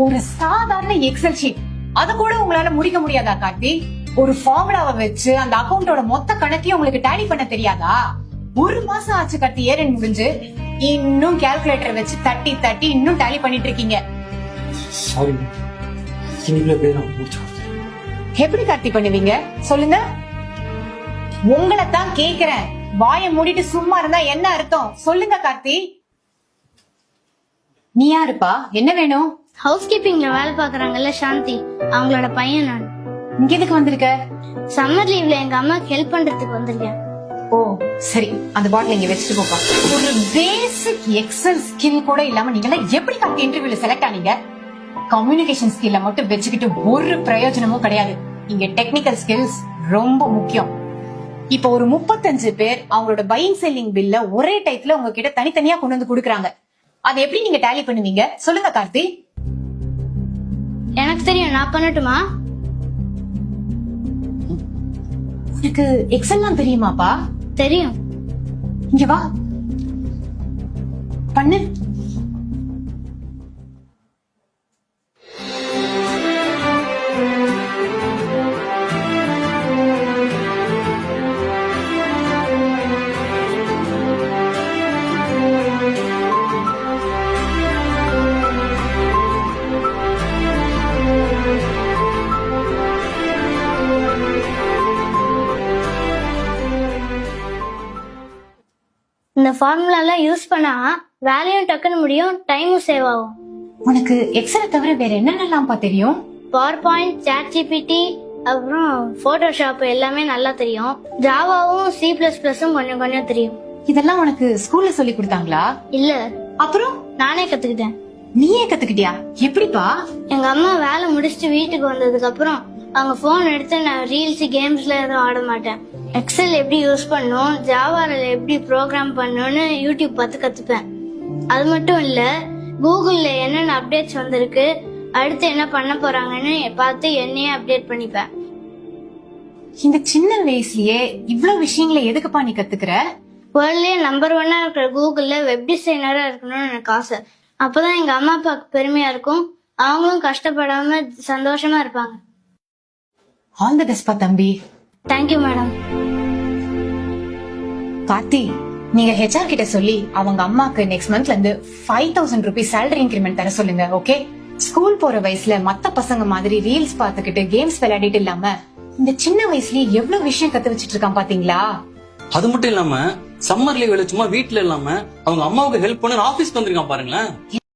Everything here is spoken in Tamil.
ஒரு சாதாரண எக்ஸல் ஷீட் அத கூட உங்களால முடிக்க முடியாதா கார்த்தி? ஒரு ஃபார்முலாவை வச்சு அந்த அக்கவுண்டோட மொத்த கணக்கையும் உங்களுக்கு டேலி பண்ண தெரியாதா? ஒரு மாசம் ஆச்சு கார்த்தி ஏரன் முடிஞ்சு, இன்னும் கால்குலேட்டர் வச்சு தட்டி தட்டி இன்னும் டேலி பண்ணிட்டு இருக்கீங்க. சாரி, எப்படி கார்த்தி பண்ணுவீங்க சொல்லுங்க? உங்களை தான் கேக்குறேன். வாயை மூடிட்டு சும்மா இருந்தா என்ன அர்த்தம் சொல்லுங்க கார்த்தி. நீ யாருப்பா? என்ன வேணும்? ஹவுஸ் கீப்பிங்ல வேலை பாக்குறாங்கல்ல சாந்தி, அவங்களோட பையன் நான். இங்க எதுக்கு வந்திருக்க? சம்மர் லீவ்ல எங்க அம்மாக்கு ஹெல்ப் பண்றதுக்கு வந்திருக்கேன். ஓ சரி, அந்த பாட்டில் இங்க வச்சுட்டு போப்பா. ஒரு பேசிக் எக்ஸல் ஸ்கில் கூட இல்லாம நீங்க எப்படி கார்த்தி இன்டர்வியூல செலக்ட் ஆனீங்க? கம்யூனிகேஷன் ஸ்கில்ல மட்டும் வச்சுக்கிட்டு ஒரு பிரயோஜனமும் கிடையாது. இங்க டெக்னிக்கல் ஸ்கில்ஸ் ரொம்ப முக்கியம். இப்ப ஒரு 35 பேர் அவங்களோட பையிங் செல்லிங் பில்ல ஒரே டைத்துல உங்ககிட்ட தனித்தனியா கொண்டு வந்து குடுக்குறாங்க. அதை எப்படி நீங்க டேலி பண்ணுவீங்க சொல்லுங்க கார்த்தி? எனக்கு தெரியும், நான் பண்ணட்டுமா? உனக்கு எக்ஸல்லாம் தெரியுமாப்பா? தெரியும். இங்க வா, பண்ணு. இந்த ஃபார்முலா எல்லாம் யூஸ் பண்ணா வேலையும் டக்குன்னு முடியும், டைமும் சேவ் ஆகும். உனக்கு எக்ஸலை தவிர வேற என்னென்னலாம்ப்பா தெரியும்? பவர் பாயிண்ட், சாட் ஜிபிடி, அப்புறம் போட்டோஷாப் எல்லாமே நல்லா தெரியும். ஜாவாவும் C++ம் கொஞ்சம் கொஞ்சம் தெரியும். இதெல்லாம் உனக்கு ஸ்கூல்ல சொல்லி கொடுத்தாங்களா? இல்ல, அப்புறம் நானே கத்துக்கிட்டேன். நீயே கத்துக்கிட்டியா? எப்படிப்பா? எங்க அம்மா வேலை முடிச்சுட்டு வீட்டுக்கு வந்ததுக்கு அப்புறம் அவங்க போன் எடுத்து நான் ரீல்ஸ் கேம்ஸ்ல எதுவும் ஆட மாட்டேன். எக்ஸல் எப்படி யூஸ் பண்ணும், ஜாவால எப்படி ப்ரோக்ராம் பண்ணணும்னு யூடியூப் பார்த்து கத்துப்பேன். அது மட்டும் இல்ல, கூகுள்ல என்னென்ன அப்டேட்ஸ் வந்திருக்கு, அடுத்து என்ன பண்ண போறாங்கன்னு பார்த்து என்னையே அப்டேட் பண்ணிப்பேன். இந்த சின்ன வயசுலயே இவ்வளவு விஷயங்களை எதுக்குப்பா நீ கத்துக்கிற? வேர்ல்ட்லயே நம்பர் 1 இருக்கிற கூகுள்ல வெப் டிசைனரா இருக்கணும்னு எனக்கு ஆசை. அப்பதான் எங்க அம்மா அப்பாவுக்கு பெருமையா இருக்கும், அவங்களும் கஷ்டப்படாம சந்தோஷமா இருப்பாங்க. ஆல் தி பெஸ்ட் பா தம்பி. Thank you madam. கார்த்தி, நீங்க HR கிட்ட சொல்லி அவங்க அம்மாக்கு நெக்ஸ்ட் மந்த்ல இருந்து 5000 ரூபீஸ் சேலரி இன்கிரிமெண்ட் தர சொல்லுங்க. ஓகே? ஸ்கூல் போற வயசுல மத்த பசங்க மாதிரி ரீல்ஸ் பாத்துக்கிட்டு கேம்ஸ் விளையாடிட்டு இல்லாம இந்த சின்ன வயசுலயே எவ்வளவு விஷயம் கத்து வச்சிட்டு இருக்கான் பாத்தீங்களா? அது மட்டும் இல்லாம சம்மர் லீவ் சும்மா வீட்டுல இல்லாம அவங்க அம்மாவுக்கு ஹெல்ப் பண்ண ஆபீஸ்க்கு வந்திருக்கான் பாருங்களேன்.